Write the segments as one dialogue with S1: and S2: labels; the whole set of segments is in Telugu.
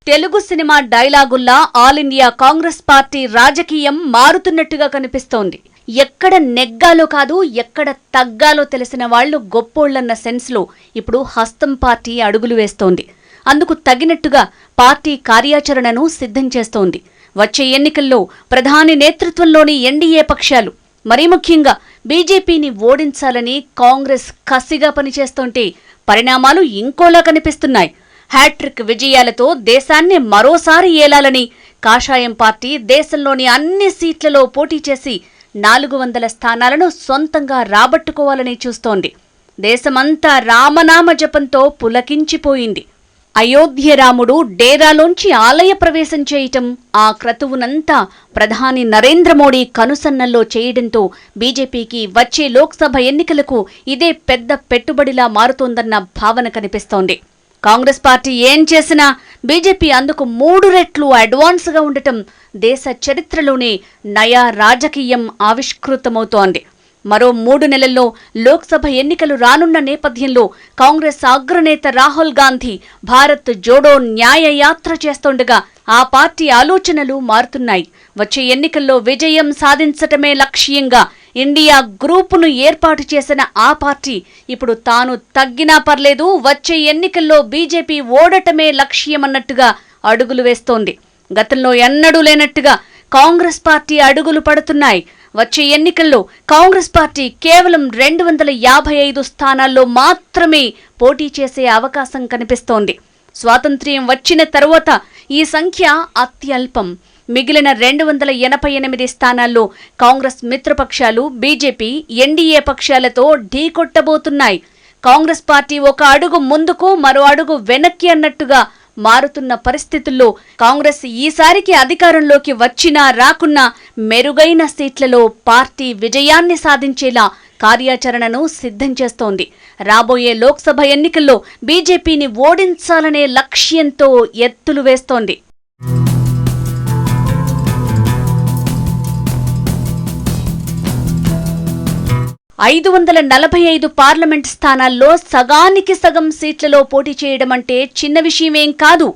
S1: తెలుగు సినిమా డైలాగుల్లా ఆల్ ఇండియా కాంగ్రెస్ పార్టీ రాజకీయం మారుతున్నట్టుగా కనిపిస్తోంది. ఎక్కడ నెగ్గాలో కాదు, ఎక్కడ తగ్గాలో తెలిసిన వాళ్లు గొప్పోళ్లన్న సెన్స్లో ఇప్పుడు హస్తం పార్టీ అడుగులు వేస్తోంది. అందుకు తగినట్టుగా పార్టీ కార్యాచరణను సిద్ధం చేస్తోంది. వచ్చే ఎన్నికల్లో ప్రధాని నేతృత్వంలోని ఎన్డీఏ పక్షాలు, మరీ ముఖ్యంగా బీజేపీని ఓడించాలని కాంగ్రెస్ కసిగా పనిచేస్తుంటే పరిణామాలు ఇంకోలా కనిపిస్తున్నాయి. హ్యాట్రిక్ విజయాలతో దేశాన్ని మరోసారి ఏలాలని కాషాయం పార్టీ దేశంలోని అన్ని సీట్లలో పోటీ చేసి 400 స్థానాలను సొంతంగా రాబట్టుకోవాలని చూస్తోంది. దేశమంతా రామనామ జపంతో పులకించిపోయింది. అయోధ్య రాముడు డేరాలోంచి ఆలయ ప్రవేశం చేయటం, ఆ క్రతువునంతా ప్రధాని నరేంద్ర మోడీ కనుసన్నల్లో చేయడంతో బీజేపీకి వచ్చే లోక్సభ ఎన్నికలకు ఇదే పెద్ద పెట్టుబడిలా మారుతోందన్న భావన కనిపిస్తోంది. కాంగ్రెస్ పార్టీ ఏం చేసినా బీజేపీ అందుకు 3 రెట్లు అడ్వాన్స్గా ఉండటం దేశ చరిత్రలోనే నయా రాజకీయం ఆవిష్కృతమవుతోంది. మరో 3 నెలల్లో లోక్సభ ఎన్నికలు రానున్న నేపథ్యంలో కాంగ్రెస్ అగ్రనేత రాహుల్ గాంధీ భారత్ జోడో న్యాయ యాత్ర చేస్తోండగా ఆ పార్టీ ఆలోచనలు మారుతున్నాయి. వచ్చే ఎన్నికల్లో విజయం సాధించటమే లక్ష్యంగా ఇండియా గ్రూపును ఏర్పాటు చేసిన ఆ పార్టీ ఇప్పుడు తాను తగ్గినా పర్లేదు, వచ్చే ఎన్నికల్లో బీజేపీ ఓడటమే లక్ష్యమన్నట్టుగా అడుగులు వేస్తోంది. గతంలో ఎన్నడూ లేనట్టుగా కాంగ్రెస్ పార్టీ అడుగులు పడుతున్నాయి. వచ్చే ఎన్నికల్లో కాంగ్రెస్ పార్టీ కేవలం 255 స్థానాల్లో మాత్రమే పోటీ చేసే అవకాశం కనిపిస్తోంది. స్వాతంత్ర్యం వచ్చిన తరువాత ఈ సంఖ్య అత్యల్పం. మిగిలిన 288 స్థానాల్లో కాంగ్రెస్ మిత్రపక్షాలు బీజేపీ, ఎన్డీఏ పక్షాలతో ఢీకొట్టబోతున్నాయి. కాంగ్రెస్ పార్టీ ఒక అడుగు ముందుకు, మరో అడుగు వెనక్కి అన్నట్టుగా మారుతున్న పరిస్థితుల్లో కాంగ్రెస్ ఈసారికి అధికారంలోకి వచ్చినా రాకున్నా మెరుగైన సీట్లలో పార్టీ విజయాన్ని సాధించేలా కార్యాచరణను సిద్ధం చేస్తోంది. రాబోయే లోక్సభ ఎన్నికల్లో బీజేపీని ఓడించాలనే లక్ష్యంతో ఎత్తులు వేస్తోంది. ఐదు 545 పార్లమెంట్ స్థానాల్లో సగానికి సగం సీట్లలో పోటీ చేయడం అంటే చిన్న విషయమేం కాదు.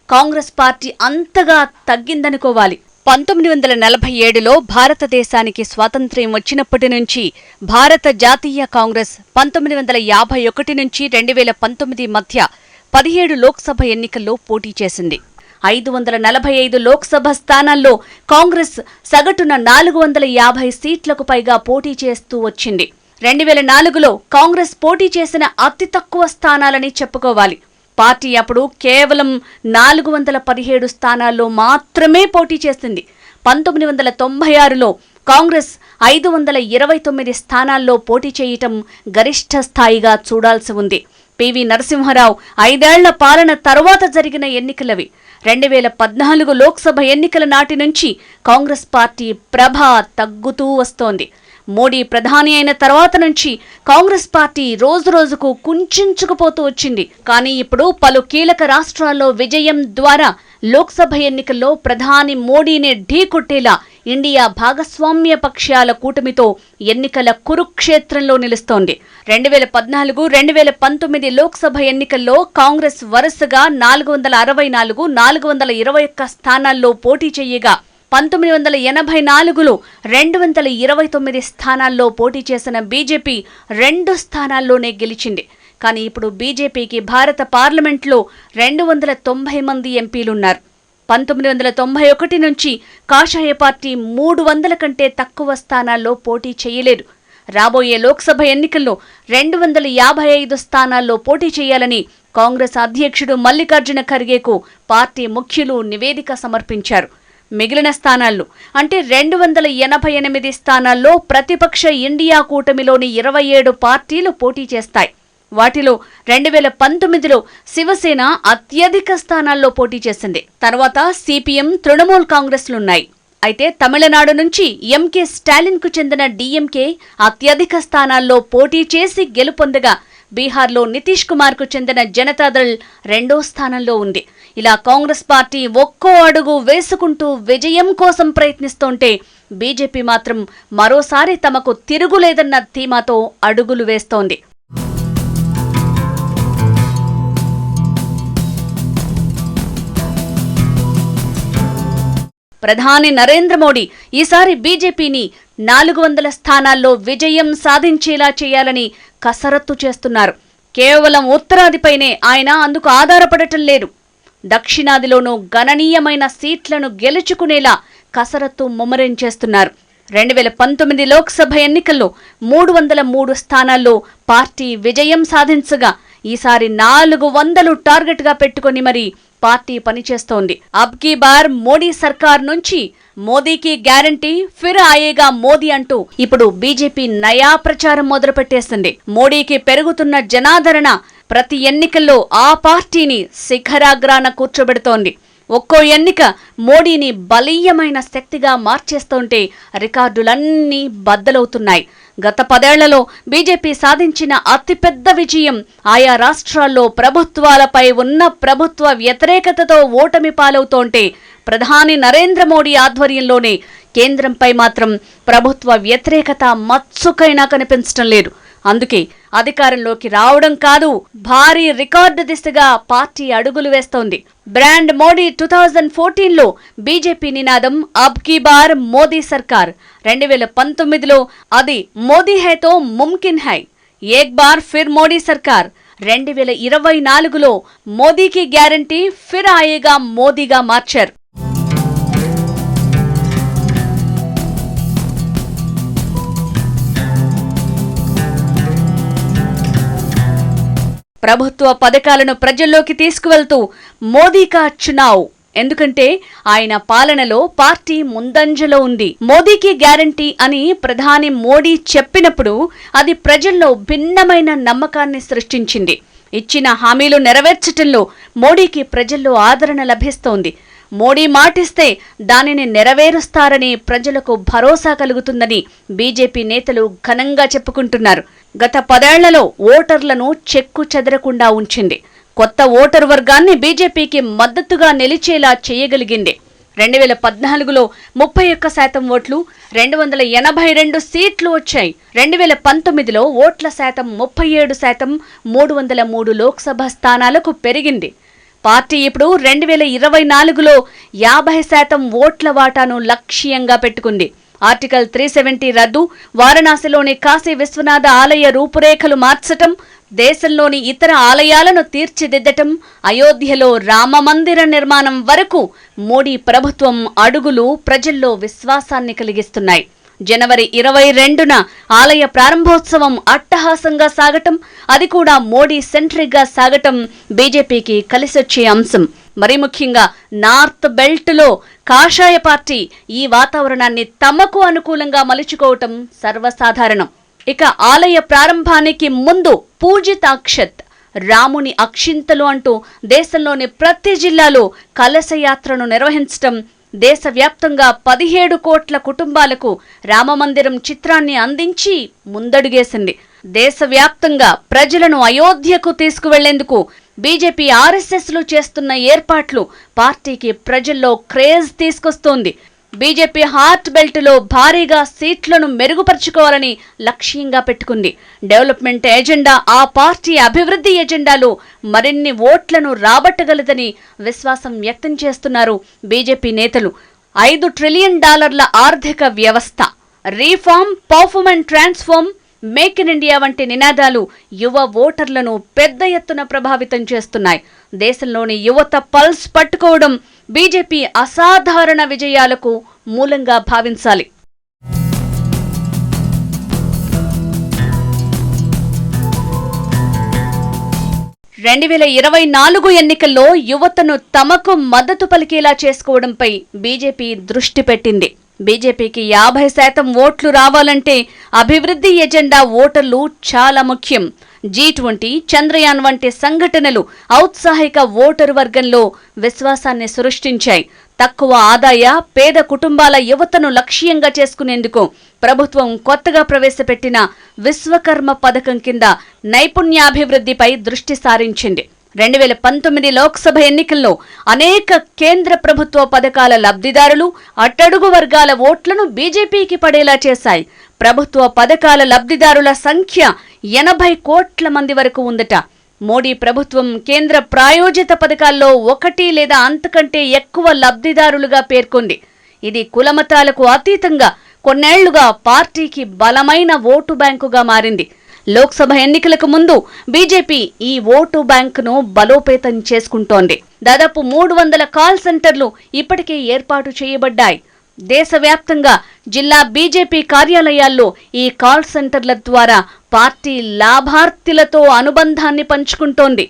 S1: కాంగ్రెస్ పార్టీ అంతగా తగ్గిందనుకోవాలి. 1947లో భారతదేశానికి స్వాతంత్ర్యం వచ్చినప్పటి నుంచి భారత జాతీయ కాంగ్రెస్ 1951 నుంచి 2019 మధ్య 17 లోక్సభ ఎన్నికల్లో పోటీ చేసింది. 545 లోక్సభ స్థానాల్లో కాంగ్రెస్ సగటున 450 సీట్లకు పైగా పోటీ చేస్తూ వచ్చింది. 2004లో కాంగ్రెస్ పోటీ చేసిన అతి తక్కువ స్థానాలని చెప్పుకోవాలి. పార్టీ అప్పుడు కేవలం 417 స్థానాల్లో మాత్రమే పోటీ చేసింది. 1996లో కాంగ్రెస్ 529 స్థానాల్లో పోటీ చేయటం గరిష్ఠ స్థాయిగా చూడాల్సి ఉంది. పివి నరసింహారావు 5 ఏళ్ల పాలన తరువాత జరిగిన ఎన్నికలవి. 2014 లోక్సభ ఎన్నికల నాటి నుంచి కాంగ్రెస్ పార్టీ ప్రభ తగ్గుతూ వస్తోంది. మోడీ ప్రధాని అయిన తర్వాత నుంచి కాంగ్రెస్ పార్టీ రోజురోజుకు కుంచుకుపోతూ వచ్చింది. కానీ ఇప్పుడు పలు కీలక రాష్ట్రాల్లో విజయం ద్వారా లోక్సభ ఎన్నికల్లో ప్రధాని మోడీని ఢీకొట్టేలా ఇండియా భాగస్వామ్య పక్షాల కూటమితో ఎన్నికల కురుక్షేత్రంలో నిలుస్తోంది. 2014, 2019 లోక్సభ ఎన్నికల్లో కాంగ్రెస్ వరుసగా 464, 421 స్థానాల్లో పోటీ చేయగా 1984లో 229 స్థానాల్లో పోటీ చేసిన బీజేపీ 2 స్థానాల్లోనే గెలిచింది. కానీ ఇప్పుడు బీజేపీకి భారత పార్లమెంట్లో 290 మంది ఎంపీలున్నారు. 1991 నుంచి కాషాయ పార్టీ 300 కంటే తక్కువ స్థానాల్లో పోటీ చేయలేదు. రాబోయే లోక్సభ ఎన్నికల్లో 255 స్థానాల్లో పోటీ చేయాలని కాంగ్రెస్ అధ్యక్షుడు మల్లికార్జున ఖర్గేకు పార్టీ ముఖ్యులు నివేదిక సమర్పించారు. మిగిలిన స్థానాల్లో అంటే 288 స్థానాల్లో ప్రతిపక్ష ఇండియా కూటమిలోని 27 పార్టీలు పోటీ చేస్తాయి. వాటిలో 2019లో శివసేన అత్యధిక స్థానాల్లో పోటీ చేసింది. తర్వాత సిపిఎం, తృణమూల్ కాంగ్రెస్లున్నాయి. అయితే తమిళనాడు నుంచి ఎంకే స్టాలిన్కు చెందిన డీఎంకే అత్యధిక స్థానాల్లో పోటీ చేసి గెలుపొందగా బీహార్లో నితీష్ కుమార్కు చెందిన జనతాదళ్ 2వ స్థానంలో ఉంది. ఇలా కాంగ్రెస్ పార్టీ ఒక్కో అడుగు వేసుకుంటూ విజయం కోసం ప్రయత్నిస్తుంటే బీజేపీ మాత్రం మరోసారి తమకు తిరుగులేదన్న ధీమాతో అడుగులు వేస్తోంది. ప్రధాని నరేంద్ర మోడీ ఈసారి బీజేపీని 400 స్థానాల్లో విజయం సాధించేలా చేయాలని కసరత్తు చేస్తున్నారు. కేవలం ఉత్తరాదిపైనే ఆయన అందుకు ఆధారపడటం లేదు. దక్షిణాదిలోనూ గణనీయమైన సీట్లను గెలుచుకునేలా కసరత్తు ముమ్మరం చేస్తున్నారు. 2019 లోక్సభ ఎన్నికల్లో 303 స్థానాల్లో పార్టీ విజయం సాధించగా ఈసారి 400 టార్గెట్గా పెట్టుకుని మరి పార్టీ పనిచేస్తోంది. అబ్ కీ బార్ మోడీ సర్కార్ నుంచి మోదీకి గ్యారంటీ ఫిర్ ఆయేగా మోదీ అంటూ ఇప్పుడు బీజేపీ నయా ప్రచారం మొదలుపెట్టేసింది. మోడీకి పెరుగుతున్న జనాదరణ ప్రతి ఎన్నికల్లో ఆ పార్టీని శిఖరాగ్రాన కూర్చోబెడుతోంది. ఒక్కో ఎన్నిక మోడీని బలీయమైన శక్తిగా మార్చేస్తుంటే రికార్డులన్నీ బద్దలవుతున్నాయి. గత 10 ఏళ్లలో బీజేపీ సాధించిన అతిపెద్ద విజయం ఆయా రాష్ట్రాల్లో ప్రభుత్వాలపై ఉన్న ప్రభుత్వ వ్యతిరేకతతో ఓటమి పాలవుతోంటే ప్రధాని నరేంద్ర మోడీ ఆధ్వర్యంలోనే కేంద్రంపై మాత్రం ప్రభుత్వ వ్యతిరేకత మచ్చుకైనా కనిపించడం లేదు. అందుకే అధికారంలోకి రావడం కాదు, భారీ రికార్డు దిశగా పార్టీ అడుగులు వేస్తోంది. బ్రాండ్ మోడీ 2014లో బీజేపీ నినాదం అబ్ కీ బార్ మోదీ సర్కార్. 2019లో అది మోదీ హై తో ముమ్కిన్ హై, ఏక్ బార్ ఫిర్ మోడీ సర్కార్. 2024లో మోదీకి గ్యారంటీ ఫిర్ ఆయేగా మోదీగా మార్చారు. ప్రభుత్వ పథకాలను ప్రజల్లోకి తీసుకువెళ్తూ మోదీ కా చునావ్. ఎందుకంటే ఆయన పాలనలో పార్టీ ముందంజలో ఉంది. మోదీకి గ్యారంటీ అని ప్రధాని మోడీ చెప్పినప్పుడు అది ప్రజల్లో భిన్నమైన నమ్మకాన్ని సృష్టించింది. ఇచ్చిన హామీలు నెరవేర్చటంలో మోడీకి ప్రజల్లో ఆదరణ లభిస్తోంది. మోడీ మాటిస్తే దానిని నెరవేరుస్తారని ప్రజలకు భరోసా కలుగుతుందని బీజేపీ నేతలు ఘనంగా చెప్పుకుంటున్నారు. గత 10 ఏళ్లలో ఓటర్లను చెక్కు చెదరకుండా ఉంచింది. కొత్త ఓటరు వర్గాన్ని బీజేపీకి మద్దతుగా నిలిచేలా చేయగలిగింది. 2014లో 31% ఓట్లు, 282 సీట్లు వచ్చాయి. 2019లో ఓట్ల శాతం 37%, 303 లోక్సభ స్థానాలకు పెరిగింది. పార్టీ ఇప్పుడు 2024లో 50% ఓట్ల వాటాను లక్ష్యంగా పెట్టుకుంది. ఆర్టికల్ 370 రద్దు, వారణాసిలోని కాశీ విశ్వనాథ ఆలయ రూపురేఖలు మార్చటం, దేశంలోని ఇతర ఆలయాలను తీర్చిదిద్దటం, అయోధ్యలో రామమందిర నిర్మాణం వరకు మోడీ ప్రభుత్వం అడుగులు ప్రజల్లో విశ్వాసాన్ని కలిగిస్తున్నాయి. జనవరి 22న ఆలయ ప్రారంభోత్సవం అట్టహాసంగా సాగటం, అది కూడా మోడీ సెంట్రిక్గా సాగటం బీజేపీకి కలిసొచ్చే అంశం. మరి ముఖ్యంగా నార్త్ బెల్ట్లో కాషాయ పార్టీ ఈ వాతావరణాన్ని తమకు అనుకూలంగా మలుచుకోవటం సర్వసాధారణం. ఇక ఆలయ ప్రారంభానికి ముందు పూజితాక్షత్, రాముని అక్షింతలు అంటూ దేశంలోని ప్రతి జిల్లాలో కలశయాత్రను నిర్వహించటం, దేశవ్యాప్తంగా 17 కోట్ల కుటుంబాలకు రామమందిరం చిత్రాన్ని అందించి ముందడుగేసింది. దేశవ్యాప్తంగా ప్రజలను అయోధ్యకు తీసుకువెళ్లేందుకు బీజేపీ ఆర్ఎస్ఎస్లు చేస్తున్న ఏర్పాట్లు పార్టీకి ప్రజల్లో క్రేజ్ తీసుకొస్తోంది. బీజేపీ హార్ట్ బెల్ట్లో భారీగా సీట్లను మెరుగుపరుచుకోవాలని లక్ష్యంగా పెట్టుకుంది. డెవలప్మెంట్ ఎజెండా ఆ పార్టీ అభివృద్ధి ఎజెండాలో మరిన్ని ఓట్లను రాబట్టగలదని విశ్వాసం వ్యక్తం చేస్తున్నారు బీజేపీ నేతలు. $5 ట్రిలియన్ ఆర్థిక వ్యవస్థ, reform, perform and transform, make in India వంటి నినాదాలు యువ ఓటర్లను పెద్ద ఎత్తున ప్రభావితం చేస్తున్నాయి. దేశంలోని యువత పల్స్ పట్టుకోవడం బీజేపీ అసాధారణ విజయాలకు మూలంగా భావించాలి. (2024) ఎన్నికల్లో యువతను తమకు మద్దతు పలికేలా చేసుకోవడంపై బీజేపీ దృష్టి పెట్టింది. బీజేపీకి 50% ఓట్లు రావాలంటే అభివృద్ధి ఎజెండా ఓటర్లు చాలా ముఖ్యం. G20, చంద్రయాన్ వంటి సంఘటనలు ఔత్సాహిక ఓటరు వర్గంలో విశ్వాసాన్ని సృష్టించాయి. తక్కువ ఆదాయ పేద కుటుంబాల యువతను లక్ష్యంగా చేసుకునేందుకు ప్రభుత్వం కొత్తగా ప్రవేశపెట్టిన విశ్వకర్మ పథకం కింద నైపుణ్యాభివృద్ధిపై దృష్టి సారించింది. 2019 లోక్సభ ఎన్నికల్లో అనేక కేంద్ర ప్రభుత్వ పథకాల లబ్ధిదారులు అట్టడుగు వర్గాల ఓట్లను బీజేపీకి పడేలా చేశాయి. ప్రభుత్వ పథకాల లబ్ధిదారుల సంఖ్య 80 కోట్ల మంది వరకు ఉందట. మోడీ ప్రభుత్వం కేంద్ర ప్రాయోజిత పథకాల్లో 1 లేదా అంతకంటే ఎక్కువ లబ్ధిదారులుగా పేర్కొంది. ఇది కులమతాలకు అతీతంగా కొన్నేళ్లుగా పార్టీకి బలమైన ఓటు బ్యాంకుగా మారింది. లోక్సభ ఎన్నికలకు ముందు బీజేపీ ఈ ఓటు బ్యాంకును బలోపేతం చేసుకుంటోంది. దాదాపు 300 కాల్ సెంటర్లు ఇప్పటికే ఏర్పాటు చేయబడ్డాయి. దేశవ్యాప్తంగా జిల్లా బీజేపీ కార్యాలయాల్లో ఈ కాల్ సెంటర్ల ద్వారా పార్టీ లాభార్థులతో అనుబంధాన్ని పంచుకుంటోంది.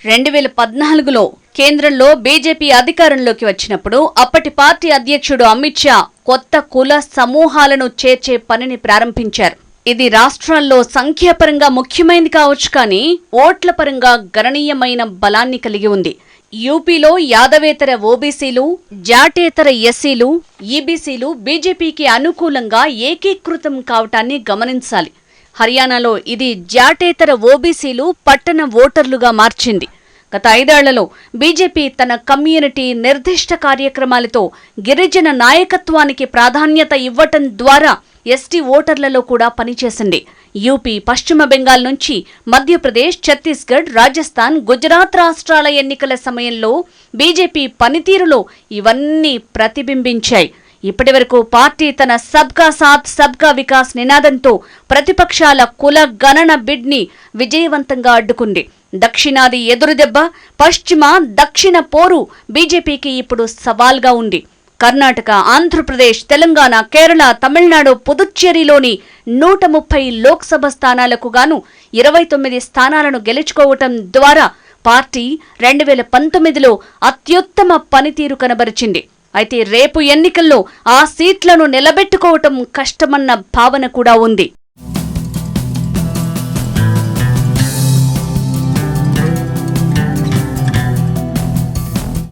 S1: 2014లో కేంద్రంలో బీజేపీ అధికారంలోకి వచ్చినప్పుడు అప్పటి పార్టీ అధ్యక్షుడు అమిత్ షా కొత్త కుల సమూహాలను చేర్చే పనిని ప్రారంభించారు. ఇది రాష్ట్రాల్లో సంఖ్యాపరంగా ముఖ్యమైనది కావచ్చు, కానీ ఓట్ల పరంగా గణనీయమైన బలాన్ని కలిగి ఉంది. యూపీలో యాదవేతర ఓబీసీలు, జాటేతర ఎస్సీలు, ఈబీసీలు బీజేపీకి అనుకూలంగా ఏకీకృతం కావటాన్ని గమనించాలి. హర్యానాలో ఇది జాటేతర ఓబీసీలు పట్టణ ఓటర్లుగా మార్చింది. గత 5 ఏళ్లలో బీజేపీ తన కమ్యూనిటీ నిర్దిష్ట కార్యక్రమాలతో గిరిజన నాయకత్వానికి ప్రాధాన్యత ఇవ్వటం ద్వారా ఎస్టీ ఓటర్లలో కూడా పనిచేసింది. యూపీ, పశ్చిమ బెంగాల్ నుంచి మధ్యప్రదేశ్, ఛత్తీస్గఢ్, రాజస్థాన్, గుజరాత్ రాష్ట్రాల ఎన్నికల సమయంలో బీజేపీ పనితీరులో ఇవన్నీ ప్రతిబింబించాయి. ఇప్పటివరకు పార్టీ తన సబ్కా సాథ్ సబ్కా వికాస్ నినాదంతో ప్రతిపక్షాల కుల గణన బిడ్ని విజయవంతంగా అడ్డుకుంది. దక్షిణాది ఎదురుదెబ్బ, పశ్చిమ దక్షిణ పోరు బీజేపీకి ఇప్పుడు సవాల్గా ఉంది. కర్ణాటక, ఆంధ్రప్రదేశ్, తెలంగాణ, కేరళ, తమిళనాడు, పుదుచ్చేరిలోని 130 లోక్సభ స్థానాలకు గాను 29 స్థానాలను గెలుచుకోవటం ద్వారా పార్టీ 2019లో అత్యుత్తమ పనితీరు కనబరిచింది. అయితే రేపు ఎన్నికల్లో ఆ సీట్లను నిలబెట్టుకోవటం కష్టమన్న భావన కూడా ఉంది.